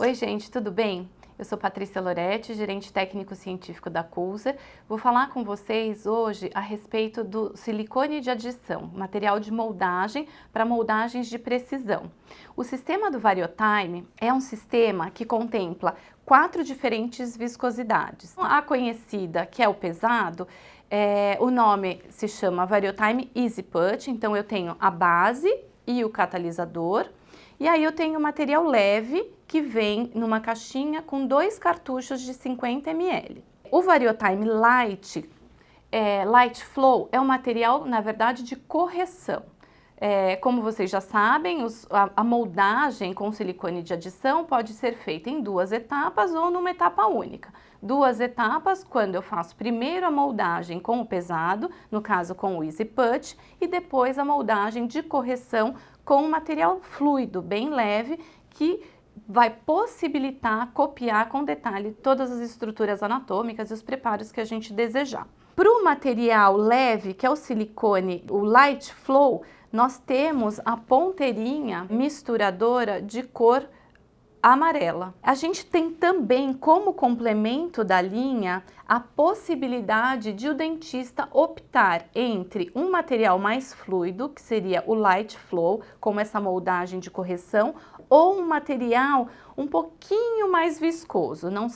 Oi gente, tudo bem? Eu sou Patrícia Loretti, gerente técnico-científico da Culzer. Vou falar com vocês hoje a respeito do silicone de adição, material de moldagem para moldagens de precisão. O sistema do Variotime é um sistema que contempla 4 diferentes viscosidades. A conhecida, que é o pesado, o nome se chama Variotime Easy Put, então eu tenho a base e o catalisador. E aí eu tenho o material leve, que vem numa caixinha com 2 cartuchos de 50 ml. O Variotime Light, Light Flow, é um material, na verdade, de correção. Como vocês já sabem, a moldagem com silicone de adição pode ser feita em 2 etapas ou numa etapa única. 2 etapas, quando eu faço primeiro a moldagem com o pesado, no caso com o Easy Put, e depois a moldagem de correção com um material fluido, bem leve, que vai possibilitar copiar com detalhe todas as estruturas anatômicas e os preparos que a gente desejar. Para o material leve, que é o silicone, o Light Flow, nós temos a ponteirinha misturadora de cor amarela. A gente tem também como complemento da linha a possibilidade de o dentista optar entre um material mais fluido, que seria o Light Flow, como essa moldagem de correção, ou um material um pouquinho mais viscoso, não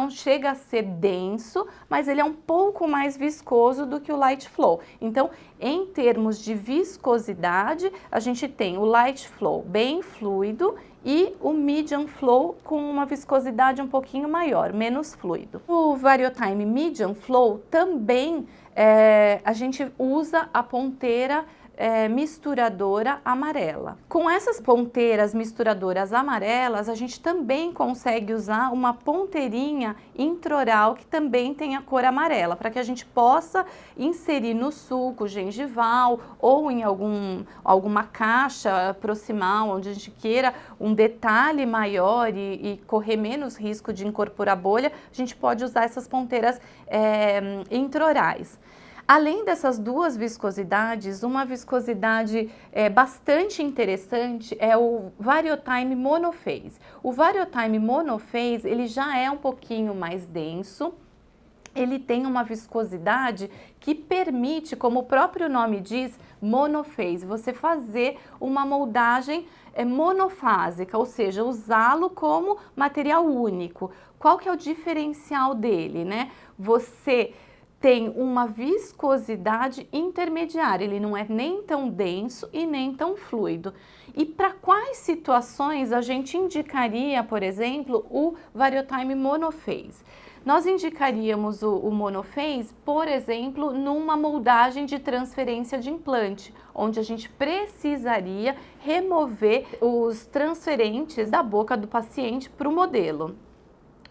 chega a ser denso, mas ele é um pouco mais viscoso do que o Light Flow. Então, em termos de viscosidade, a gente tem o Light Flow bem fluido e o Medium Flow com uma viscosidade um pouquinho maior, menos fluido. O Variotime Medium Flow também a gente usa a ponteira misturadora amarela. Com essas ponteiras misturadoras amarelas, a gente também consegue usar uma ponteirinha intraoral que também tem a cor amarela, para que a gente possa inserir no suco gengival ou em alguma caixa proximal, onde a gente queira um detalhe maior e correr menos risco de incorporar bolha, a gente pode usar essas ponteiras intraorais. Além dessas 2 viscosidades, uma viscosidade bastante interessante é o Variotime Monophase. O Variotime Monophase, ele já é um pouquinho mais denso, ele tem uma viscosidade que permite, como o próprio nome diz, monophase, você fazer uma moldagem monofásica, ou seja, usá-lo como material único. Qual que é o diferencial dele, né? Você tem uma viscosidade intermediária, ele não é nem tão denso e nem tão fluido. E para quais situações a gente indicaria, por exemplo, o Variotime Monophase? Nós indicaríamos o Monophase, por exemplo, numa moldagem de transferência de implante, onde a gente precisaria remover os transferentes da boca do paciente para o modelo.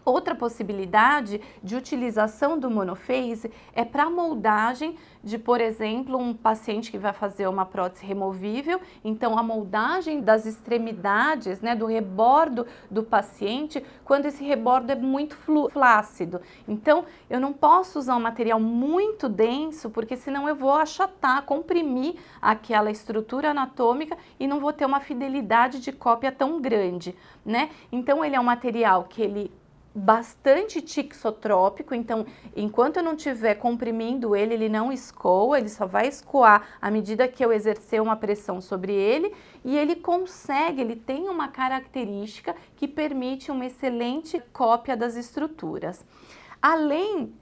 Outra possibilidade de utilização do Monophase é para moldagem de, por exemplo, um paciente que vai fazer uma prótese removível, então a moldagem das extremidades, né, do rebordo do paciente, quando esse rebordo é muito flácido. Então, eu não posso usar um material muito denso, porque senão eu vou achatar, comprimir aquela estrutura anatômica e não vou ter uma fidelidade de cópia tão grande, né? Então, ele é um material que ele bastante tixotrópico, então enquanto eu não estiver comprimindo ele, ele não escoa, ele só vai escoar à medida que eu exercer uma pressão sobre ele, e ele tem uma característica que permite uma excelente cópia das estruturas. Além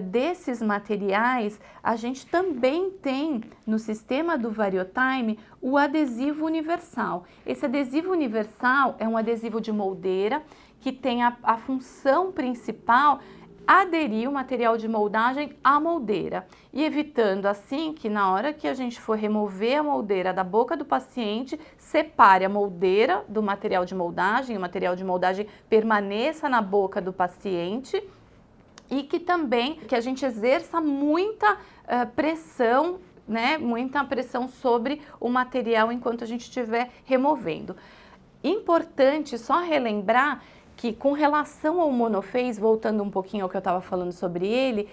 desses materiais, a gente também tem no sistema do Variotime o adesivo universal. Esse adesivo universal é um adesivo de moldeira que tem a função principal aderir o material de moldagem à moldeira e evitando assim que na hora que a gente for remover a moldeira da boca do paciente, separe a moldeira do material de moldagem, o material de moldagem permaneça na boca do paciente e que a gente exerça muita pressão, né, muita pressão sobre o material enquanto a gente estiver removendo. Importante só relembrar que com relação ao Monophase, voltando um pouquinho ao que eu estava falando sobre ele,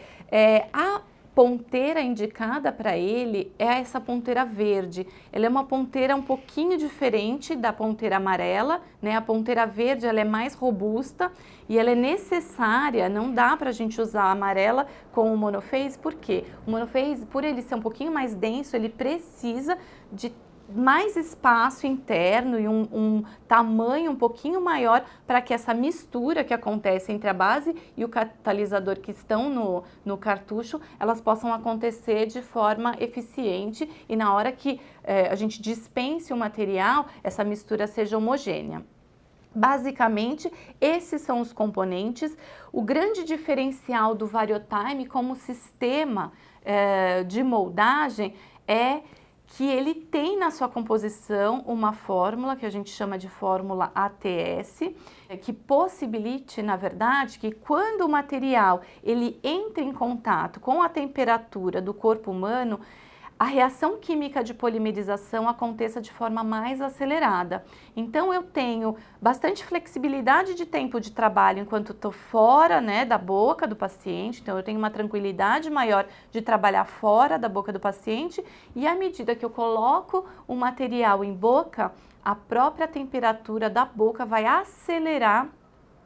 a ponteira indicada para ele é essa ponteira verde. Ela é uma ponteira um pouquinho diferente da ponteira amarela, né? A ponteira verde ela é mais robusta e ela é necessária, não dá para a gente usar a amarela com o monophase, por quê? O monophase, por ele ser um pouquinho mais denso, ele precisa de mais espaço interno e um tamanho um pouquinho maior para que essa mistura que acontece entre a base e o catalisador que estão no cartucho, elas possam acontecer de forma eficiente e na hora que a gente dispense o material, essa mistura seja homogênea. Basicamente, esses são os componentes. O grande diferencial do VarioTime como sistema de moldagem é que ele tem na sua composição uma fórmula que a gente chama de fórmula ATS, que possibilite, na verdade, que quando o material ele entra em contato com a temperatura do corpo humano, a reação química de polimerização aconteça de forma mais acelerada. Então eu tenho bastante flexibilidade de tempo de trabalho enquanto estou fora, né, da boca do paciente, então eu tenho uma tranquilidade maior de trabalhar fora da boca do paciente e à medida que eu coloco o material em boca, a própria temperatura da boca vai acelerar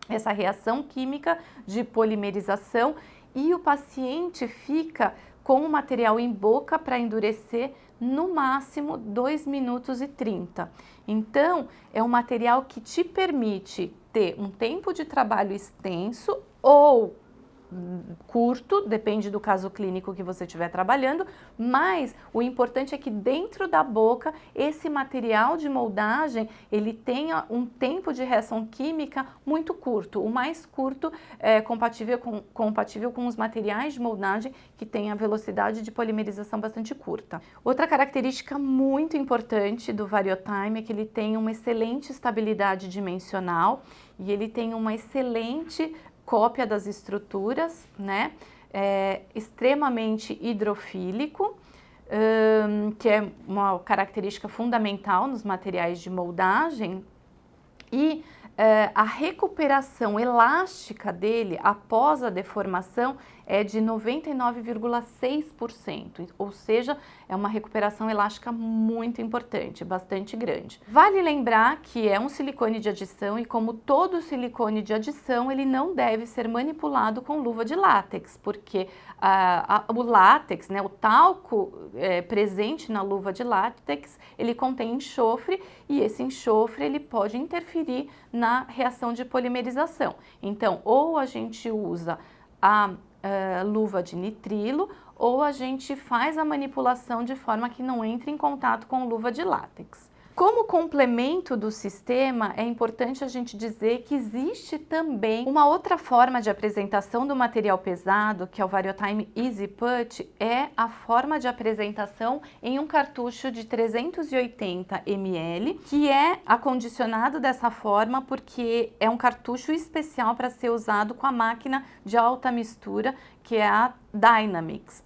essa reação química de polimerização e o paciente fica com o material em boca para endurecer no máximo 2 minutos e 30. Então, é um material que te permite ter um tempo de trabalho extenso ou curto, depende do caso clínico que você estiver trabalhando, mas o importante é que dentro da boca, esse material de moldagem, ele tenha um tempo de reação química muito curto, o mais curto compatível com os materiais de moldagem que têm a velocidade de polimerização bastante curta. Outra característica muito importante do VarioTime é que ele tem uma excelente estabilidade dimensional e ele tem uma excelente cópia das estruturas, né? Extremamente hidrofílico, que é uma característica fundamental nos materiais de moldagem, e a recuperação elástica dele após a deformação é de 99,6%, ou seja, é uma recuperação elástica muito importante, bastante grande. Vale lembrar que é um silicone de adição e como todo silicone de adição, ele não deve ser manipulado com luva de látex, porque o látex, né, o talco presente na luva de látex, ele contém enxofre e esse enxofre ele pode interferir na reação de polimerização. Então, ou a gente usa a luva de nitrilo ou a gente faz a manipulação de forma que não entre em contato com luva de látex. Como complemento do sistema, é importante a gente dizer que existe também uma outra forma de apresentação do material pesado, que é o VarioTime Easy Put, é a forma de apresentação em um cartucho de 380 ml, que é acondicionado dessa forma porque é um cartucho especial para ser usado com a máquina de alta mistura, que é a Dynamix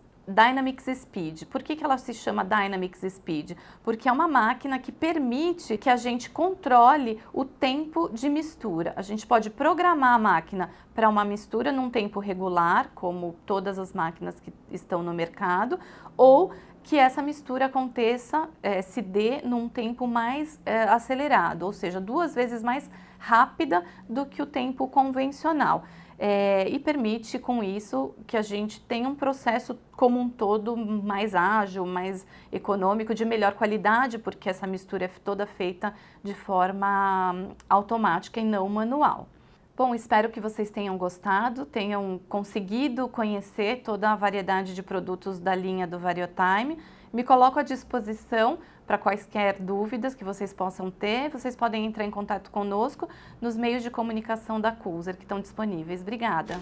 Speed. Por que ela se chama Dynamix Speed? Porque é uma máquina que permite que a gente controle o tempo de mistura. A gente pode programar a máquina para uma mistura num tempo regular, como todas as máquinas que estão no mercado, ou que essa mistura aconteça, se dê num tempo mais acelerado, ou seja, 2 vezes mais rápida do que o tempo convencional. E permite com isso que a gente tenha um processo como um todo mais ágil, mais econômico, de melhor qualidade, porque essa mistura é toda feita de forma automática e não manual. Bom, espero que vocês tenham gostado, tenham conseguido conhecer toda a variedade de produtos da linha do VarioTime. Me coloco à disposição para quaisquer dúvidas que vocês possam ter. Vocês podem entrar em contato conosco nos meios de comunicação da Coolzer que estão disponíveis. Obrigada!